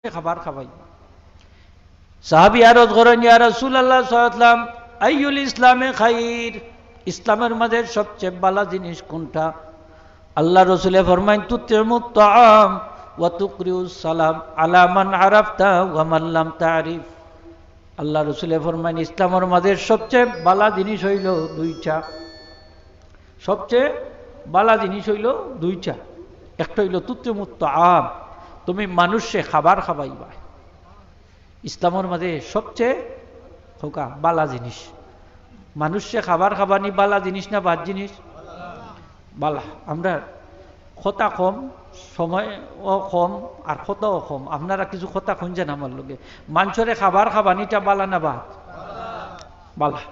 খাবার খাবাই। সাহাবী আরজ করেন, ইয়া রাসূলুল্লাহ সাল্লাল্লাহু আলাইহি ওয়াসাল্লাম, আইয়ুল ইসলামে খাইর, ইসলামের মাঝে সবচেয়ে ভালো জিনিস কোনটা? আল্লাহ রসুলে ফরমাইন, তুতিমুত তাআম ওয়া তুকরিউস সালাম আলা মান আরাফতা ওয়া মান লাম তারিফ। আল্লাহ রসুলে ফরমাইন, ইসলামের মাঝে সবচেয়ে ভালো জিনিস হইল দুইটা। সবচেয়ে ভালো জিনিস হইল দুইটা। একটা হইল তুতিমুত তাআম, তুমি মানুষে খাবার খাবাইবা। ইসলামের মাঝে সবচেয়ে হোকা বালা জিনিস। মানুষে খাবার খাবানি বালা জিনিস না বাদ জিনিস? বালা। আমরা কথা কম, সময়ও কম, আর কথাও কম। আপনারা কিছু কথা খুঁজছেন আমার লোকে। মানুষরে খাবার খাবানিটা বালা না বাদ? বালা।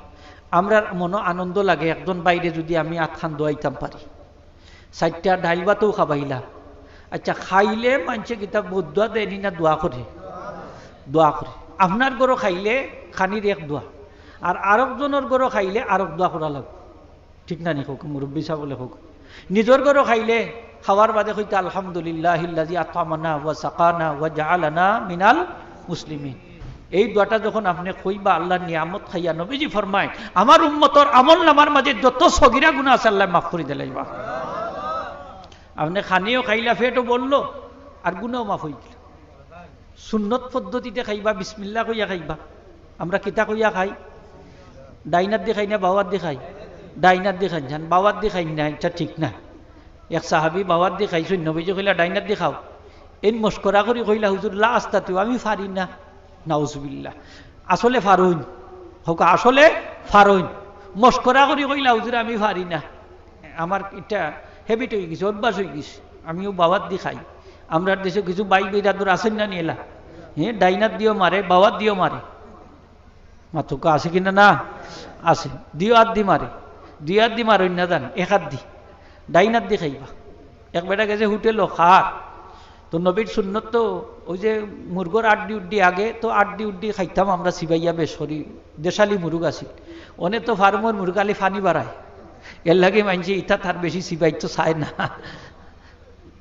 আমরা মনে আনন্দ লাগে, একজন বাইরে যদি আমি আটখান দোয়াইতাম পারি, 4টা ডাইল ভাতও খাবাইলাম। আচ্ছা, খাইলে মানুষে কিতাব বদুয়া দেয়নি না দোয়া করে? দোয়া করে। আপনার গরো খাইলে খানির এক দোয়া, আর আরেকজনের গরো খাইলে আরেক দোয়া করা লাগবে। ঠিক না নি হোক? মুরব্বী সাহেব বলে হোক। নিজের গরো খাইলে খাওয়ার বাদে হইতে আলহামদুলিল্লাহিল্লাযী আত'আমানা ওয়া সাকানা ওয়া জাআলানা মিনাল মুসলিমিন। এই দোয়াটা যখন আপনি কইবা, আল্লাহর নিয়ামত খাইয়া, নবীজি ফরমায়, আমার উম্মতর আমল নামার মাঝে যত সগীরা গুনাহ আছে আল্লাহ মাফ করে দিলাইবা। আপনি খানিও খাইলা, ফেটও বললো, আর গুনাহও মাফ হয়ে গেল। সুন্নত পদ্ধতিতে খাইবা, বিসমিল্লাহ কইয়া খাইবা। আমরা কিতা কইয়া খাই? ডাইনাত দিয়ে খাই না বাওয়াত দিয়ে খাই? ডাইনাত দিয়ে খাই যান, বাওয়াত দিয়ে খাই না, এটা ঠিক না। এক সাহাবী বাওয়াত দিয়ে খাইছেন, নবীজি কইলা ডাইনাত দিয়ে খাও। এই মস্করা করি কইলা, হুজুর লা আস্তাতিউ, আমি পারি না। নাউজুবিল্লাহ। আসলে ফারুন হোক, আসলে ফারুন। মস্করা করি কইলা, হুজুর আমি পারি না। আমার এটা হ্যাবিট হয়ে গেছে, অভ্যাস হয়ে গেছে, আমিও বাওয়াত দিয়ে খাই। আমরা দেশে কিছু বাই বেরাদুর আছেন না নিয়েলা, হ্যাঁ, ডাইনাত দিও মারে, বাওয়াত দিও মারে। মাথুকা আছে কিনা? না আছে। দিও হাত দি মারে, দুই হাত দি মারেন না জান, এক হাত দি ডাইনাত দি খাইবা। এক বেটা গেছে হোটেল খার, তো নবীর সুন্নত তো ওই যে মুরগোর আড্ডি উড্ডি, আগে তো আড্ডি উড্ডি খাইতাম আমরা সিবাইয়া বেসরি, দেশালি মুরগ আছে। অনেক তো ফার্মর মুরগালি ফানি বাড়ায়, এর লাগে মানছি ইটা তার বেশি সিবাই তো চায় না।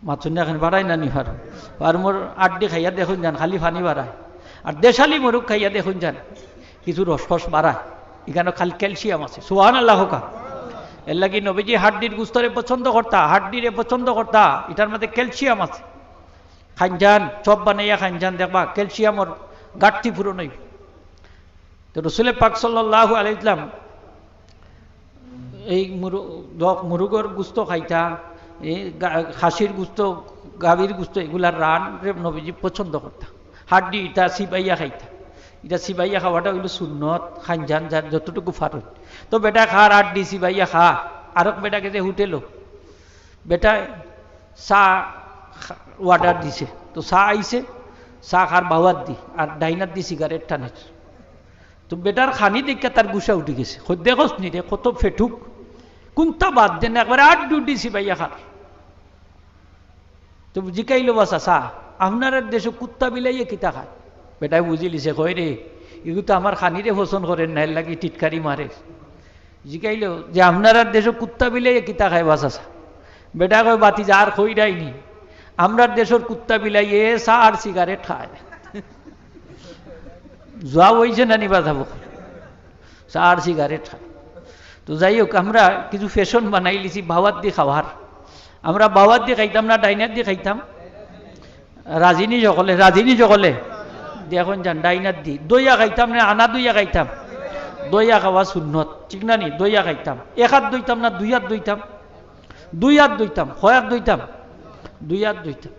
মাছুন এখন বাড়ায় না নি ফার্মর আড্ডি খাইয়া দেখুন যান, খালি ফানি বাড়ায়। আর দেশালি মুরগ খাইয়া দেখুন যান, কিছু রস বাড়ায়, এখানে খালি ক্যালসিয়াম আছে। সুবহানাল্লাহ হোকা। এর লাগি নবীজি হাড্ডির গুস্তরে পছন্দ করতা, হাড্ডিরে পছন্দ করতা, এটার মধ্যে ক্যালসিয়াম আছে। খানজান চপ বানাইয়া খানজান, দেখবা ক্যালসিয়ামর ঘাটতি পূরণ হইব। তো রাসূল পাক সাল্লাল্লাহু আলাইহি ওয়াসাল্লাম এই মুরগর গুস্ত খাইতা, এই খাসির গুস্ত, গাভীর গুস্ত, এগুলার রান নবীজি পছন্দ করতা। হাড্ডি এটা সিবাইয়া খাইতা, এটা সিবাইয়া খাওয়াটা হইল সুন্নত। খানজান যার যতটুকু ফারুন। তো বেটা খার হাড্ডি সিবাইয়া খা। আরক বেটা গেছে হোটেলও, বেটা চা অর্ডার দিছে, তো চা আইছে, চা খার বাওয়াত দি, আর ডাইনাত দি সিগারেট টানে। তো বেটার খানি দেখে তার গুসা উঠে গেছে, দেখোস নি রে কত ফেটুক, কোনটা বাদ দেন, একবারে আড্ডি উড্ডি সিবাইয়া খার। তো জিকাইলো বাসা চা, আপনার দেশে কুত্তা বিলাইয়ে কিতা খায়? বেটাই বুঝি লিছে, কয় রে এগুলো তো আমার খানিরে পছন্দ করেন না, এর লাগি টিটকারি মারে। জিকাইল যে আপনার দেশে কুত্তা বিলাইয়ে কিতা খায় বাসা চা? বেটা কয় বাতি যা আর খই রাইনি, আমরার দেশের কুত্তা বিলাইয়ে চা আর সিগারেট খায়। যোয়া হয়েছে না নিবা যাবো, চা আর সিগারেট খায়। তো যাই হোক, আমরা কিছু ফ্যাশন বানাই লিছি বাওয়াত দিয়ে খাওয়ার। আমরা বাওয়াত দিয়ে খাইতাম না ডাইনাত দিয়ে খাইতাম? রাজিনী সকলে দেখুন যান, ডাইনাত দি দইয়া খাইতাম না আনা দইয়া খাইতাম? দইয়া খাওয়া সুন্নত, ঠিক না নি? দইয়া খাইতাম, এক হাত দইতাম না দুই হাত দইতাম? দুই হাত দইতাম। কয় হাত দইতাম? দুই হাত দইতাম।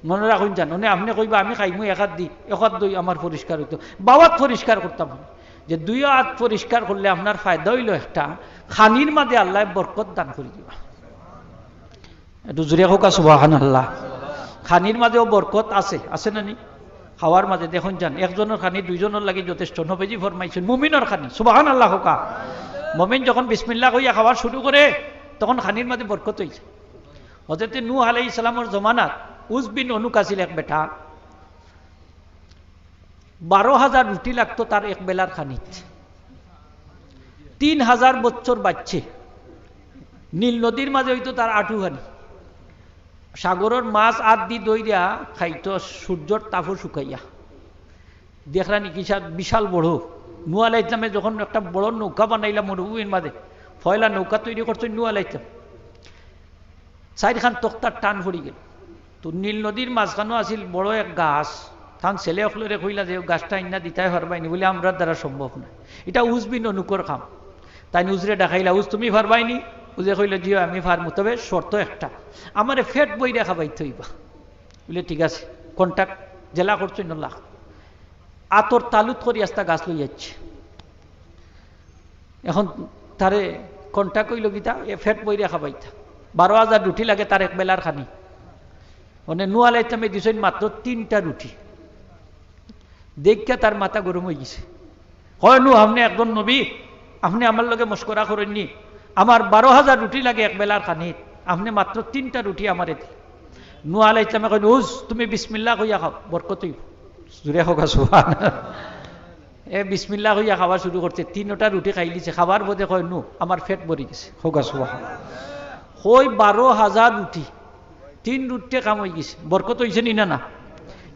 মনে রাখুন যান, মানে আপনি কইবা আমি খাইমু এক হাত দি, এক হাত দই আমার পরিষ্কার হইতো। বাওয়াত পরিষ্কার করতাম, যে দুই হাত পরিষ্কার করলে আপনার ফায়দা হইল একটা, খানির মাঝে আল্লাহ বরকত দান করে দিবা। একটু জোরে হোক সুবহানাল্লাহ। খানির মাঝেও বরকত আছে, আছে না নি? খাওয়ার মাঝে দেখুন যান, একজনের খানি দুইজনের লাগে যথেষ্ট। নবীজি ফরমাইছেন মুমিনের খানি, সুবহানাল্লাহ হোকা। মুমিন যখন বিসমিল্লাহ কইয়া খাওয়া শুরু করে, তখন খানির মাঝে বরকত হইছে। হযরত নূহ আলাইহিস সালামের জমানাত উস বিন অনুক আছিল এক বেটা, 12,000 রুটি লাগতো তার এক বেলার খানিত। 3,000 বছর বাচ্চে নীল নদীর মাঝে হইতো তার আঁটু খানি। সাগরের মাছ আদ দি দইরা খাইতো সূর্যর তাপও শুকাইয়া। দেখলানি কি বিশাল বড় নূহ আলাইহিস সালামে যখন একটা বড় নৌকা বানাইলা মরুভূমির মাঝে, পয়লা নৌকা তৈরি করছেন নূহ আলাইহিস সালাম, চারখান তক্তার টান পড়ি গেল। তো নীল নদীর মাঝখানো আছিল বড় এক গাছ, তান ছেলে অকলরে কইলা যে গাছটা ইন্না দিতাই পারবাইনি, বলে আমরা দ্বারা সম্ভব না, এটা উজবিন অনুকর খাম। তাই উজরে ডাকাইলা, উজ তুমি পারবাইনি? উজে কইলে জিও আমি পারমু, তবে শর্ত একটা, আমারে ফেট বই রেখা বাইতে হইবা। বলে ঠিক আছে, কন্ট্যাক্ট জেলা করছেন লাখ আতর তালুত করি আস্তা গাছ লই যাচ্ছে। এখন তারে কন্ট্যাক্ট কইল গীতা এ ফেট বই রেখা বাইতা 12,000 রুটি লাগে তার এক বেলার খানি। মানে নূহ আলাইহিস সালামে দিছেন মাত্র 3টা রুটি, দেখা তার মাথা গরম হয়ে গেছে। হয় নূহ আপনি একজন নবী, আপনি আমার লগে মস্করা করেননি, আমার 12,000 রুটি লাগে এক বেলার খানি, আপনি মাত্র 3টা রুটি আমারে দিল। নূহ আলাইহিস সালামে কইল উজ তুমি বিসমিল্লাহ কইয়া খাও, বরকত হইব। জুড়ে হোক সুবহানাল্লাহ। এ বিসমিল্লাহ কইয়া খাওয়া শুরু করছে, 3টা রুটি খাই লিছে, খাবার বোধে কয় নূহ আমার পেট ভরি গেছে। হোক সুবহানাল্লাহ। কই 12,000 রুটি, 3 রুটিতে কাম হয়ে গেছে, বরকত হয়েছে নি না?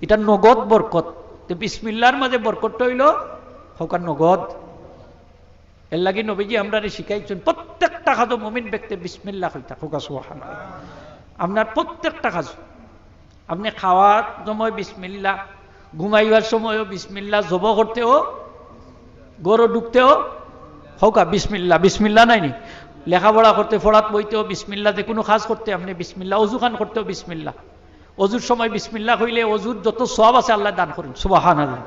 এটা নগদ বরকত। বিসমিল্লাহর মাঝে বরকতটা হইল হোক নগদ। এর লাগি নবীজি আমরা শিখাইছেন প্রত্যেকটা খাদ্য মুমিন ব্যক্তি বিসমিল্লাহ কইতা। হোক সুবহানাল্লাহ। আপনার প্রত্যেকটা কাজ, আপনি খাওয়ার সময় বিসমিল্লাহ, ঘুমাইবার সময়ও বিসমিল্লাহ, জব করতেও, গরু ঢুকতেও হোকা বিসমিল্লাহ। বিসমিল্লাহ নাই নি? লেখাপড়া করতে, ফড়াত বইতেও বিসমিল্লাহ, যে কোনো কাজ করতে আপনি বিসমিল্লাহ, অজুখান করতেও বিসমিল্লাহ। অজুর সময় বিসমিল্লাহ হইলে অজুর যত সওয়াব আছে আল্লাহ দান করেন। সুবহানাল্লাহ।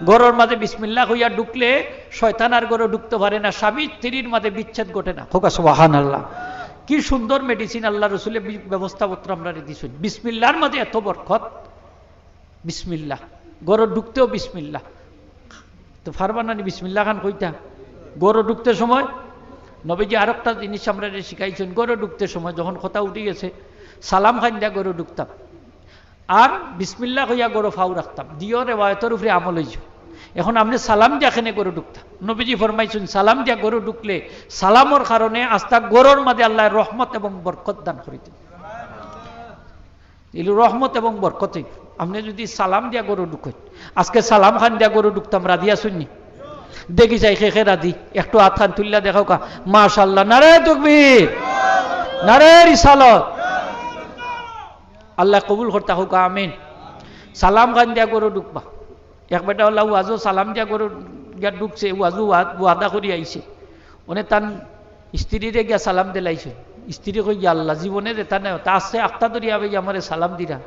গরুর মাঝে বিসমিল্লাহ হইয়া ঢুকলে শয়তান আর গরু ঢুকতে পারে না, স্বামী স্ত্রীর মাঝে বিচ্ছেদ ঘটে না। হোকা সুবহানাল্লাহ। কি সুন্দর মেডিসিন আল্লাহ রসুলের ব্যবস্থাপত্র আমরা দিয়েছেন। বিসমিল্লাহর মাঝে এত বরকত। বিসমিল্লাহ, গরু ঢুকতেও বিসমিল্লাহ। তো ফারবা না বিসমিল্লাহ খান কইতা গরু ঢুকতে সময়? নবীজি আর একটা জিনিস আমরা শিখাইছেন, গরু ঢুকতে সময় যখন কথা উঠে গেছে সালাম খান দিয়া গরু ঢুকতাম, আর বিসমিল্লাহ কইয়া গরু ফাউ রাখতাম। দিও রেওয়ায়তের উপরে আমল হয়েছে। এখন আপনি সালাম দিয়া খেনে গরু ঢুকতাম। নবীজি ফরমাইছেন সালাম দিয়া গরু ঢুকলে সালামর কারণে আস্তা গরুর মাঝে আল্লাহ রহমত এবং বরকত দান করিতেন। এগুলো রহমত এবং বরকত। আপনি যদি সালাম দিয়া গরু ঢুকেন, আজকে সালাম খান দিয়া গরু ঢুকতাম, রাধি আসুননি? দেখি যাই খেখে রাধি, একটু হাত খান তুল্লা দেখাও কা, মাশাআল্লাহ, নারে তাকবীর, নারে রিসালত। আল্লাহ কবুল করতে হোক, আমিন। সালাম খান দিয়া গরু ঢুকবা। এক বেটা আল্লাহ ওয়াজও সালাম দিয়া গরু গিয়া ঢুকছে, ওয়াজু ওয়াদা করি আইছে, ওনে তান স্ত্রীরে গিয়া সালাম দিলাইছে। স্ত্রী কই গিয়া আল্লাহ জীবনে যেতা নেই, তা আসছে আখতা ধরি আবে আমারে সালাম দিরা,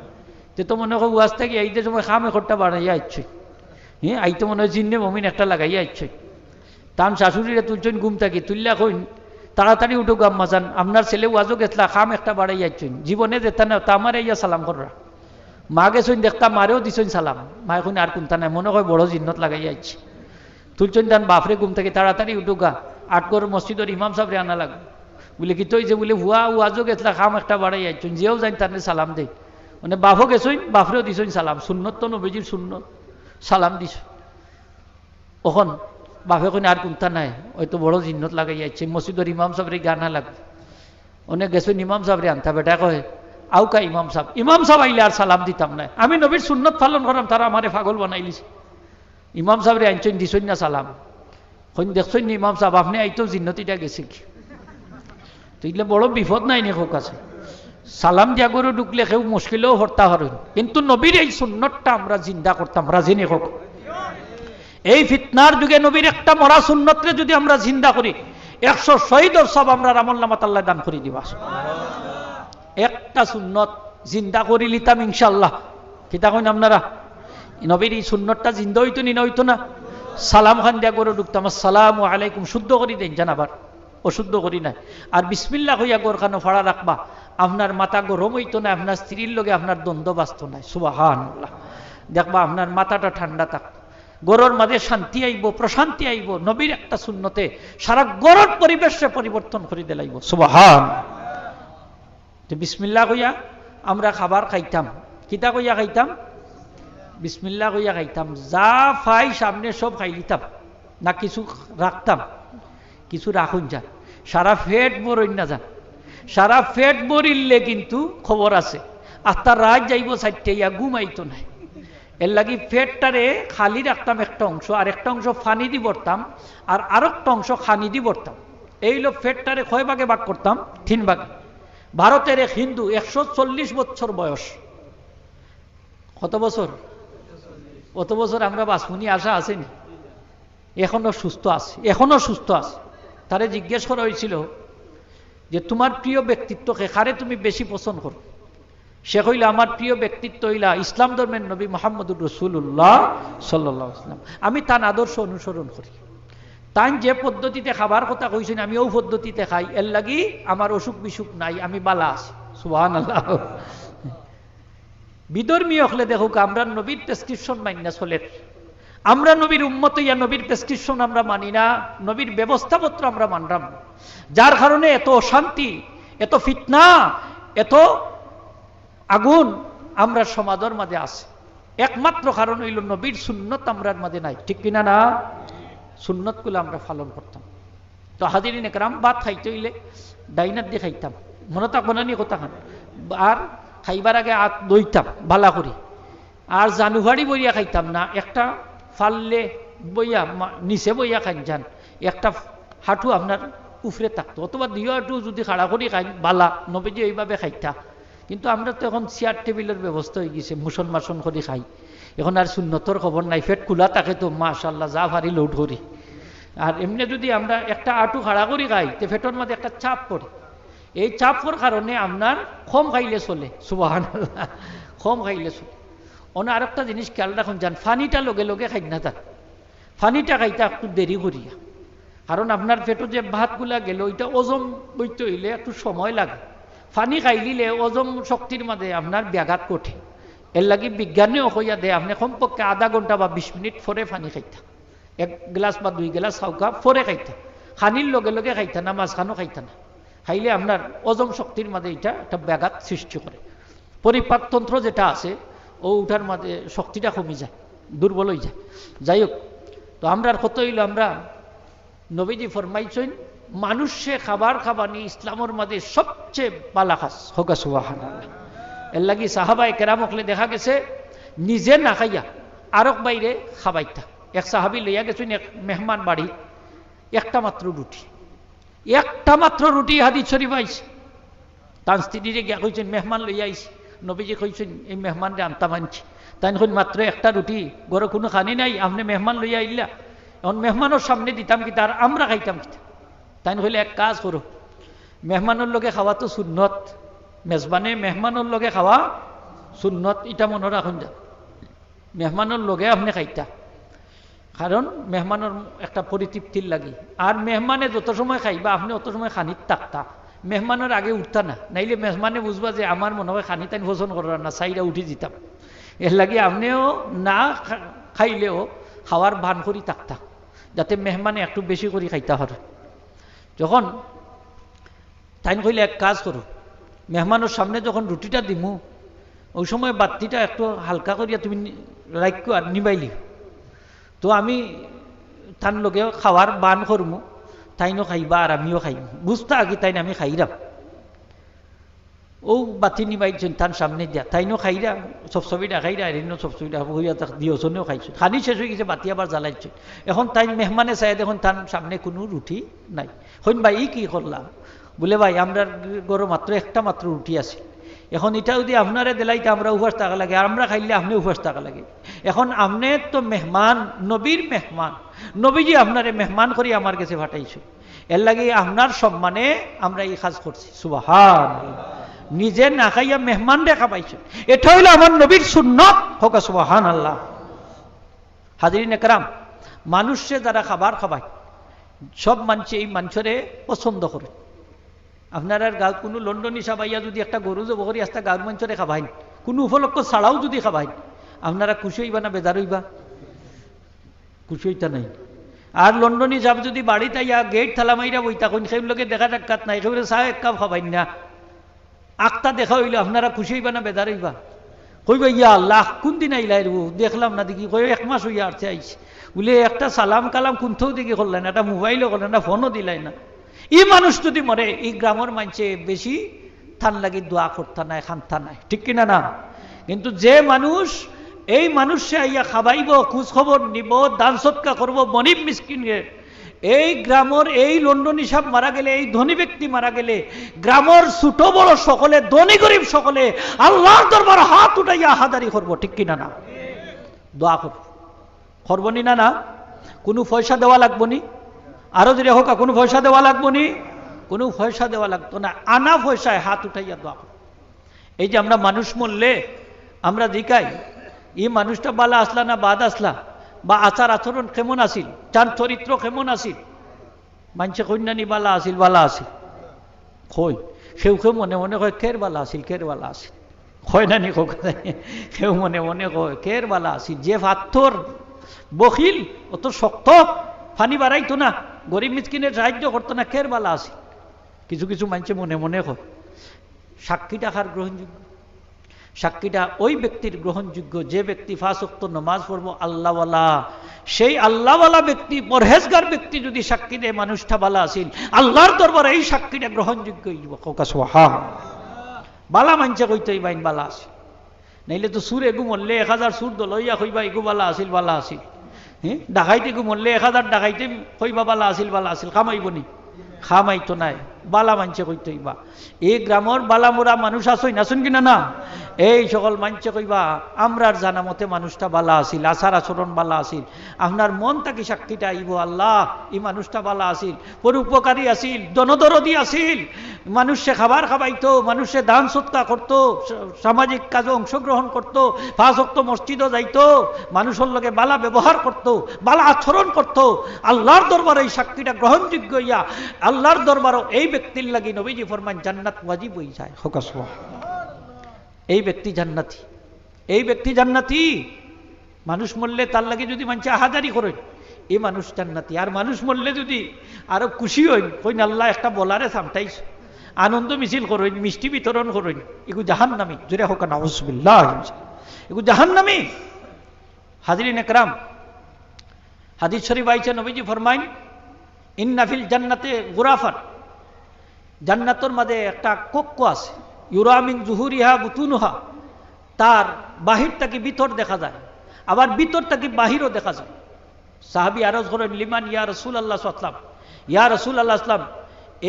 যে তো মনে হয় ওয়াজ থেকে আইতে সময় খাম একটা বাড়াইয়া আইছে। হ্যাঁ, আইতে মনে হয় জিন্নে মমিন একটা লাগাইয়া আইছে। তাম শাশুড়িরে তুলছেন ঘুম থাকি, তুললা কইন তাড়াতাড়ি উঠো গাম্মা যান, আপনার ছেলে ওয়াজও গেছলা, খাম একটা বাড়াই আইছেন, জীবনে যেতা নেই, তা আমার ইয়া সালাম কররা। মা গেছেন দেখতা, মারেও দিছেন সালাম, মা এখন আর কোনটা নাই, মনে হয় বড় জিন্নত লাগাইয়া আইছে। তুলছেন তান বাপরে ঘুম থেকে তাড়াতাড়ি উঠো গা, আটগর মসজিদের ইমাম সাহেবরে আনা লাগবে। বলে কি তুই যে বলে হুয়া ওয়াজও গেছলা, খাম একটা বাড়াই আইছেন, যেও যাই তার সালাম দেয়। মানে বাপও গেছেন, বাপরেও দিছেন সালাম, সুন্নত তো নবীজির সুন্নত, সালাম দিছ। ওখন বাপে কোন আর কোনটা নাই, হয়তো বড় জিন্নত লাগাই যাচ্ছে, মসজিদের ইমাম সাহেবরে গানা লাগবে। অনেক গেছেন ইমাম সাহেবরে আনতা, বেটা কয় আউকা ইমাম সাহেব, ইমাম সাহেব আইলে আর সালাম দিতাম না, আমি নবীর সুন্নত পালন করাম, তারা আমারে পাগল বানাইলিছে। ইমাম সাহেবরে আনছেন, দিছেন না সালাম, কইন দেখছেন নি ইমাম সাহেব আপনি আইতো জিন্নতিটা গেছে কি? তো এগুলো বড় বিপদ নাই নি হোক আছে। সালাম দিয়া গরু ঢুকলে কেউ মুশকিলেও হরতা হরেন, কিন্তু নবীর এই সুন্নতটা আমরা জিন্দা করতাম, রাজিনী হোক। এই ফিতনার যুগে নবীর একটা মরা সুন্নতরে যদি আমরা জিন্দা করি, 100 শহীদর সব আমরা আমলনামাত আল্লাহ দান করে দিবা। একটা সুন্নত জিন্দা করি লিতাম ইনশাআল্লাহ। কিতা কইন আপনারা? নবীর এই সুন্নতটা জিন্দা হইতো নি, না হইতো না? সালাম খান দিয়া গরু ঢুকতাম, আসসালামু আলাইকুম, শুদ্ধ করি দেন জানাবার, অশুদ্ধ করি নাই। আর বিসমিল্লাহ হইয়া গোরখানো ফাড়া রাখবা, আপনার মাথা গরম হইতো না, আপনার স্ত্রীর লগে আপনার দ্বন্দ্ব বাঁচত নাই। সুবহানাল্লাহ। দেখবা আপনার মাথাটা ঠান্ডা থাক, গরুর মাঝে শান্তি আইব, প্রশান্তি আইব। নবীর একটা সুন্নতে সারা গরুর পরিবেশে পরিবর্তন করে দিলাইব। সুবহানাল্লাহ। তো বিসমিল্লাহ কইয়া আমরা খাবার খাইতাম, কিতা কইয়া খাইতাম? বিসমিল্লাহ কইয়া খাইতাম। যা ফাই সামনে সব খাই লিতাম না, কিছু রাখতাম, কিছু রাখুন যান, সারা ফেট বরইন না যান। সারা ফেট বরিলে কিন্তু খবর আছে, আস্তা রাত যাইব 4টে ইয়া ঘুমাইতো না। এর লাগি পেটটারে খালি রাখতাম একটা অংশ, আর একটা অংশ ফানি দি ভরতাম, আর আরেকটা অংশ খানি দি ভরতাম। এই লোক পেটটারে কয় ভাগে ভাগ করতাম? 3 ভাগে। ভারতের এক হিন্দু 140 বছর বয়স। কত বছর? কত বছর আমরা বাসমুনি আশা আসেনি? এখনো সুস্থ আছে, এখনো সুস্থ আছে। তারে জিজ্ঞেস করা হয়েছিল যে তোমার প্রিয় ব্যক্তিত্বকে কারে তুমি বেশি পছন্দ করো? সে কইল আমার প্রিয় ব্যক্তিত্ব হইলা ইসলাম ধর্মের নবী মুহাম্মদুর রাসূলুল্লাহ সাল্লাল্লাহু আলাইহি ওয়াসাল্লাম। আমি তার আদর্শ অনুসরণ করি। তাই যে পদ্ধতিতে খাবার কথা কইছেন আমি ওই পদ্ধতিতে খাই, এর লাগি আমার অসুখ বিসুখ নাই, আমি বালা আছি। সুবহানাল্লাহ। বিধর্মী হলে দেখুক আমরা নবীর প্রেসক্রিপশন মানি না চলে, আমরা নবীর উম্মত ইয়া নবীর প্রেসক্রিপশন আমরা মানি না, নবীর ব্যবস্থাপত্র আমরা মানলাম, যার কারণে এত অশান্তি, এত ফিতনা, এত আগুন আমরা সমাজের মাঝে আছে। একমাত্র কারণ হইল নবীর সুন্নত আমরার মাঝে নাই, ঠিক কিনা না? সুন্নতগুলো আমরা পালন করতাম। তো হাজিরিন একরাম, ভাত খাইতে হইলে ডাইনার দিয়ে খাইতাম, মনে থাকবো না নি কথা খান, আর খাইবার আগে হাত দইতাম ভালা করি, আর জানুয়ারি বইয়া খাইতাম না, একটা ফাললে বইয়া নিচে বইয়া খাই যান, একটা হাঁটু আপনার উফরে থাকতো, অথবা 2 হাঁটু যদি খাড়া করি খাই বালা, নবীজি এইভাবে খাইতা। কিন্তু আমরা তো এখন চেয়ার টেবিলের ব্যবস্থা হয়ে গেছে, মুসন মাসন করে খাই, এখন আর সুন্নতর খবর নাই, পেট খোলা থাকে তো মাশাআল্লাহ যা ভারী লোড করি। আর এমনি যদি আমরা একটা আঁটু খাড়া করি খাই তো পেটের মধ্যে একটা চাপ পড়ে, এই চাপর কারণে আপনার কম খাইলে চলে। সুবহানাল্লাহ, কম খাইলে চলে। অন্য আরেকটা জিনিস খেয়াল রাখুন, যান ফানিটা লগে লগে খাই না, তার ফানিটা খাইতে একটু দেরি করিয়া, কারণ আপনার পেটে যে ভাতগুলা গেল ওইটা ওজন বইতে হইলে একটু সময় লাগে। ফানি খাইলিলে ওজন শক্তির মাঝে আপনার ব্যাঘাত ঘটে, এর লাগি বিজ্ঞানীও কইয়া দেয় আপনি কমপক্ষে আধা ঘন্টা বা 20 মিনিট পরে পানি খাইতা, 1 গ্লাস বা 2 গ্লাস হালকা পরে খাইতা, খানির লগে লগে খাইতা না, মাঝখানো খাইতা না। খাইলে আপনার ওজন শক্তির মাঝে এটা একটা ব্যাঘাত সৃষ্টি করে, পরিপাকতন্ত্র যেটা আছে ও উঠার মাঝে শক্তিটা কমে যায়, দুর্বল হয়ে যায়। যাই হোক, তো আমরা কত হইল, আমরা নবীজি ফরমাইছেন মানুষে খাবার খাবানি ইসলামের মাঝে সবচেয়ে বালা খাস হোক। সুবহানাল্লাহ। এর লাগি সাহাবায়ে কেরাম হলে দেখা গেছে নিজে না খাইয়া আরক বাইরে খাবাইতা। এক সাহাবি লইয়া গেছেন এক মেহমান বাড়ি, একটা মাত্র রুটি, একটা মাত্র রুটি হাদিস শরীফ আইছে। তার স্ত্রীরে গিয়া কইছেন মেহমান লইয়া আইছে, নবীজি কইছেন এই মেহমানরে আনতা মানছি। তাই কইন মাত্র একটা রুটি, ঘরে কোনো খানি নাই, আপনি মেহমান লইয়া আইলা, এখন মেহমানের সামনে দিতাম কি তার আমরা খাইতাম কি? তাই কইলে এক কাজ করো, মেহমানের লগে খাওয়া তো সুন্নত, মেজবানে মেহমানের লগে খাওয়া সুন্নত, এটা মনে রাখুন যা, মেহমানের লগে আপনি খাইতা, কারণ মেহমানের একটা পরিতৃপ্তির লাগি। আর মেহমানে যত সময় খাইবা আপনি অত সময় খানিত থাকতা, মেহমানের আগে উঠতা না, নাইলে মেহমানে বুঝবা যে আমার মনে হয় খানি তাই ভোজন করার না, সাইডা উঠে দিতাম। এর লাগে আপনিও না খাইলেও খাওয়ার ভান করি থাকতা, যাতে মেহমানে একটু বেশি করে খাইতে পারে। যখন তাই কইলে এক কাজ করো, মেহমানের সামনে যখন রুটিটা দিমু ওই সময় বাতিটা একটু হালকা করিয়া তুমি রাখো আর নিবাইলি। তো আমি তার লগে খাওয়ার বান করমু, তাইনও খাইবা আর আমিও খাইব, বুঝতা আগে তাই আমি খাইরাম। ও বাতি নিবাইছেন তার সামনে দিয়া, তাইনও খাইরা সবসবিটা খাইরা, এরিনও সবসবিটা হইয়া দিওছনেও খাইছে, খানি শেষ হয়ে গেছে, বাতি আবার জ্বালাইছে। এখন তাই মেহমানে চাই দেখুন তার সামনে কোনো রুটি নাই। হইন ভাই ই কি করলাম? বলে ভাই আমরা গরো মাত্র একটা মাত্র রুটি আছে, এখন এটা যদি আপনারে দিলাইতে আমরা উপাস থাকা লাগে, আর আমরা খাইলে আপনি উপাস থাকা লাগে। এখন আপনি তো মেহমান, নবীর মেহমান, নবীজি আপনারে মেহমান করি আমার কাছে পাঠাইছে, এর লাগে আপনার সম্মানে আমরা এই কাজ করছি। সুবহানাল্লাহ। নিজে না খাইয়া মেহমান রে খাবাইছে, এটা হইল আমার নবীর সুন্নত হোক। সুবহানাল্লাহ। হাজিরিন একরাম, মানুষে যারা খাবার খাবায় সব মানুষ এই মানুষরে পছন্দ করে। আপনার আর গাঁও কোনো লন্ডনী সাবাইয়া যদি একটা গরু জব করি আস্তা গাঁর মঞ্চরে খাবাইন, কোনো উপলক্ষ ছাড়াও যদি খাবাইন, আপনারা খুশি হইবা না বেজার হইবা? খুশি হইতা নাই। আর লন্ডনী যাব যদি বাড়িতে ইয়া গেট থালা মাইরা বইতা কোন সেইগুলোকে দেখা ডাকাত নাই, সেগুলো চাহ এক কাপ খাবাইন না, আখটা দেখা হইলে আপনারা খুশি হইবা না বেজার হইবা? কইবা ইয়া আল্লাহ কোন দিন আইলাই রে, দেখলাম না দেখি, কই 1 মাস হইয়া আসছে আইস, বলে একটা সালাম কালাম কোনথাও দেখি করলেন না, একটা মোবাইলও করলেন না, ফোনও দিলাই না। এই মানুষ যদি মরে এই গ্রামের মানুষে বেশি থান লাগি দোয়া করতা নাই, খান্তা নাই, ঠিক কিনা না? কিন্তু যে মানুষ এই মানুষে আইয়া খাবাইব, খোঁজ খবর নিব, দান সৎকা করবো গরিব মিসকিনকে, এই গ্রামের এই লন্ডনী সাহেব মারা গেলে, এই ধনী ব্যক্তি মারা গেলে, গ্রামের ছোট বড় সকলে, ধনী গরিব সকলে আল্লাহর দরবার হাত উঠাইয়া হাজারি করবো, ঠিক কিনা না? দোয়া করবো নি? না কোনো পয়সা দেওয়া লাগবো নি? আরো যদি হোক, কোনো পয়সা দেওয়া লাগবো নি? কোনো পয়সা দেওয়া লাগতো না, আনা পয়সায় হাত উঠাইয়া দোয়া করবো। এই যে আমরা মানুষ মরলে আমরা দেখাই এই মানুষটা বালা আসলা না বাদ আসলা, বা আচার আচরণ কেমন আসিল, তার চরিত্র কেমন আসিল, মানুষে কন্যানি বালা আসিল, বালা আসিল কই, সেও কেউ মনে মনে কয় কের বালা আসিল, কের বালা আসিল, হয় না নি? কেউ মনে মনে কয় কের বালা আসিল। যে পাথর বখিল, অত শক্ত, ফানি বাড়াইতো না, গরিব মিসকিনের সাহায্য করতো না, কের বালা আসিল। কিছু কিছু মানুষে মনে মনে কয়। সাক্ষীটা কার গ্রহণযোগ্য? সাক্ষীটা ওই ব্যক্তির গ্রহণযোগ্য যে ব্যক্তি 5 ওয়াক্ত নামাজ পড়বো আল্লাহওয়ালা, সেই আল্লাহওয়ালা ব্যক্তি, পরহেজগার ব্যক্তি যদি সাক্ষী দেয় মানুষটা বালা আসিল, আল্লাহর দরবারে এই সাক্ষীটা গ্রহণযোগ্য হইব। বালা মানছে কইতেই বাইন বালা আসিল, নাইলে তো সুর এগু মরলে 1000 সুর দলইয়া কইবা এগু বালা আসিল, বালা আসিল। হ্যাঁ, ডাকাইতে এগু মরলে 1000 ডাকাইতে কইবা বালা আসিল, বালা আসিল। খামাইব নি? খামাইতো নাই, বালা মানছে কইতে হইবা। এই গ্রামের বালা মোরা মানুষ আসই নাচুন কিনা না? এই সকল মানছে কইবা আমরার জানা মতে মানুষটা বালা আসিল, আচার আচরণ বালা আসিল। আপনার মন তাকে সাক্ষীটা আইব, আল্লাহ এই মানুষটা বালা আসিল, পরোপকারী আসিল, দনদরদি আসিল, মানুষে খাবার খাবাইতো, মানুষে দান সৎকা করতো, সামাজিক কাজে অংশগ্রহণ করতো, 5 ওয়াক্ত মসজিদও যাইতো, মানুষের লগে বালা ব্যবহার করতো, বালা আচরণ করতো। আল্লাহর দরবারে এই সাক্ষীটা গ্রহণযোগ্য হইয়া আল্লাহর দরবারও এই ব্যক্তির লাগি নবীজি ফরমান জান্নাত ওয়াজিব হয়ে যায়। এই ব্যক্তি জান্নাতি, এই ব্যক্তি জান্নাতি। মানুষ মরলে তার লাগে যদি মানুষ আহাজারি করেন, এই মানুষ জান্নাতি। আর মানুষ মরলে যদি আরো খুশি হইন, কইন আল্লাহ একটা বলারে সামটাইছ, আনন্দ মিছিল করেন, মিষ্টি বিতরণ করেন, এগু জাহান্নামী। জোরে হোক নাউজুবিল্লাহ, এগু জাহান্নামী। হাজরিন একরাম, হাদিস শরীফ আইছে নবীজি ফরমাইন ইন্নাফিল জান্নাতে গুরাফান, জান্নাতের মাঝে একটা কক্ষ আছে, ইউরামিন জুহুরিহা বুতুনুহা, তার বাহির থেকে ভিতর দেখা যায়, আবার ভিতর থেকে বাহিরও দেখা যায়। সাহাবী আরজ করেন লিমান ইয়া রাসূলুল্লাহ সাল্লাল্লাহু আলাইহি ওয়াসাল্লাম, ইয়া রাসূলুল্লাহ সাল্লাম,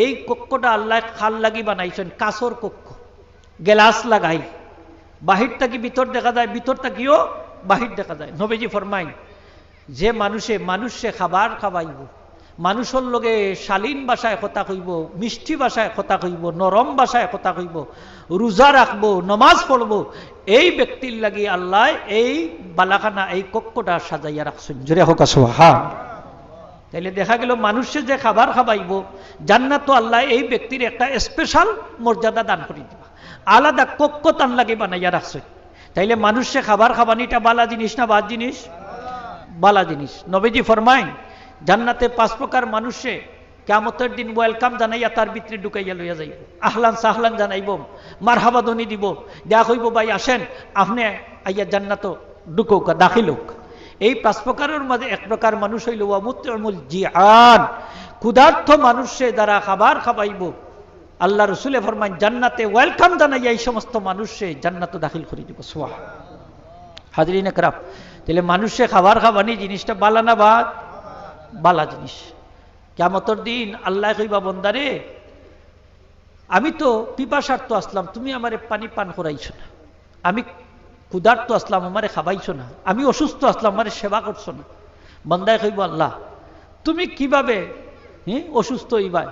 এই কক্ষটা আল্লাহ খাল লাগি বানাইছেন, কাঁচর কক্ষ, গ্লাস লাগাই, বাহির থেকে ভিতর দেখা যায়, ভিতর থেকেও বাহির দেখা যায়। নবীজি ফরমাইন যে মানুষে খাবার খাবাইব, মানুষের লগে শালীন ভাষায় কথা কইব, মিষ্টি ভাষায় কথা কইব, নরম ভাষায় কথা কইব, রোজা রাখবো, নমাজ পড়বো, এই ব্যক্তির লাগি আল্লাহ এই বালাখানা, এই কক্ষটা সাজাইয়া রাখছেন। জোরে হোক সুবহান। তাইলে দেখা গেল মানুষে যে খাবার খাবাইব, জান্নাত তো আল্লাহ এই ব্যক্তির একটা স্পেশাল মর্যাদা দান করে দিবা, আলাদা কক্ষ তান লাগে বানাইয়া রাখছে। তাইলে মানুষে খাবার খাবানিটা বালা জিনিস না বাদ জিনিস? বালা জিনিস। নবীজি ফরমাইন জান্নাতে 5 প্রকার মানুষে কিয়ামতের দিন ওয়েলকাম জানাইয়া তার ভিতরে ঢুকাইয়া লইয়া যাইব, আহলান সাহলান জানাইব, মারহাবা ধ্বনি দিব, দেয়া হইব ভাই আসেন আপনি আইয়া জান্নাত ঢুকৌকা, দাখিল হোক। এই 5 প্রকারের মাঝে 1 প্রকার মানুষ হইল ওয়া মুতইমুল জিআন, ক্ষুধার্ত মানুষে দ্বারা খাবার খাবাইব। আল্লাহ রসুলে ফরমাইন জান্নাতে ওয়েলকাম জানাইয়া এই সমস্ত মানুষে জান্নাত দাখিল করে দিব। সুবহান। হাজরিন একরাম, তাহলে মানুষে খাবার খাবানি জিনিসটা বালা না বাদ? বালা জিনিস। কিয়ামতের দিন আল্লাহ কইবা বন্দারে আমি তো পিপাসার্থ আসলাম, তুমি আমারে পানি পান করাইছো না, আমি ক্ষুধার্ত আসলাম, আমারে খাবাইছো না, আমি অসুস্থ আসলাম, আমারে সেবা করছো না। বন্দায় কইব আল্লাহ তুমি কিভাবে অসুস্থ হইবাই?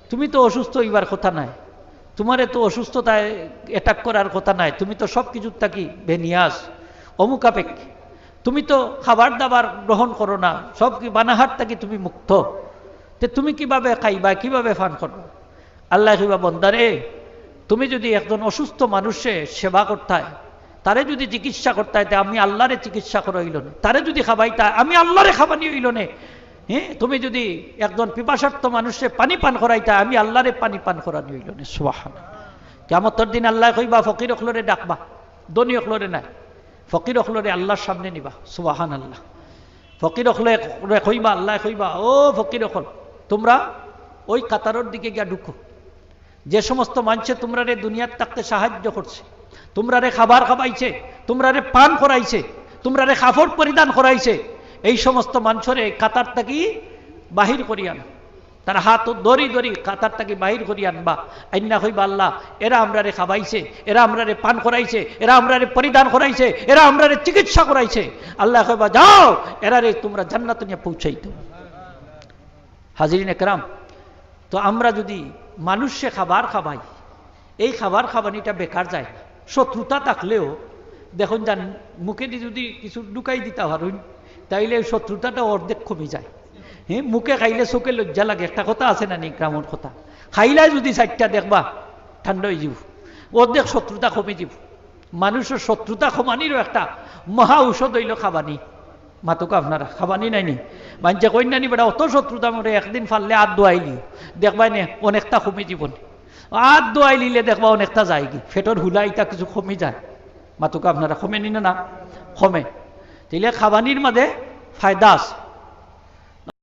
তুমি তো অসুস্থ হইবার কথা নাই, তোমারে তো অসুস্থতায় অ্যাটাক করার কথা নাই, তুমি তো সব কিছুর থাকি বেনিয়াস অমুকাপেক্ষী, তুমি তো খাবার দাবার গ্রহণ করো না, সব বানাহার থাকি তুমি মুক্ত, তে তুমি কিভাবে খাইবা, কিভাবে পান করবা? আল্লাহ কইবা বন্দারে তুমি যদি একজন অসুস্থ মানুষে সেবা করতায়, তারে যদি চিকিৎসা করতায়, আমি আল্লাহরে চিকিৎসা করা হইল না, তারে যদি খাবাইতা আমি আল্লাহরে খাবানি হইল না। হ্যাঁ, তুমি যদি একজন পিপাসার্থ মানুষে পানি পান করাইতা আমি আল্লাহরে পানি পান করানি হইল না। সুবহান। কিয়ামতের দিন আল্লাহ কইবা ফকির অখলরে ডাকবা, ধনী অখলরে নাই, ফকির অখলরে আল্লাহর সামনে নিবা। সুবহান আল্লাহ। ফকির অখলে কইবা, আল্লাহ কইবা ও ফকির অখল তোমরা ওই কাতারের দিকে গিয়া ঢুকো, যে সমস্ত মানুষে তোমরা রে দুনিয়ার থাকতে সাহায্য করছে, তোমরা রে খাবার খাবাইছে, তোমরা রে পান করাইছে, তোমরা রে কাপড় পরিধান করাইছে, এই সমস্ত মানুষরে কাতার থাকি বাহির করিয়ান, তার হাত দড়ি দড়ি কাতার থাকি বাহির করিয়ান বা আইনা হইবা আল্লাহ এরা আমরা রে খাবাইছে, এরা আমরা রে পান করাইছে, এরা আমরা রে পরিধান করাইছে, এরা আমরা রে চিকিৎসা করাইছে, আল্লাহ কইবা যাও এরা রে তোমরা জান্নাত নিয়ে পৌঁছাইতো। হাজিরিন একরাম, তো আমরা যদি মানুষে খাবার খাবাই, এই খাবার খাবানিটা বেকার যায় না। শত্রুতা থাকলেও দেখুন যান মুখে যদি কিছু ঢুকাই দিতে পারুন তাইলে শত্রুতাটা অর্ধেক কমে যায়। হ্যাঁ, মুখে খাইলে চোখে লজ্জা লাগে, একটা কথা আছে না নি গ্রামের কথা, খাইলে যদি চারটা দেখবা ঠান্ডা হয়ে যাব, অর্ধেক শত্রুতা কমে যাব। মানুষের শত্রুতা কমানিরও একটা মহা ঔষধ হইল খাবানি। মাতুকা আপনারা খাবানি নাইনি মানছে কই নানি বেটা অত শত্রুতা মরে একদিন ফাললে আধ দোয়াইলি দেখবাই নে অনেকটা কমে জীবন, আধ দোয়াই লিলে দেখবা অনেকটা যায় কি ফেটর হুলাইটা কিছু কমে যায়। মাতুকা আপনারা কমে নি না? কমে। তাইলে খাবানির মাঝে ফায়দা আছে।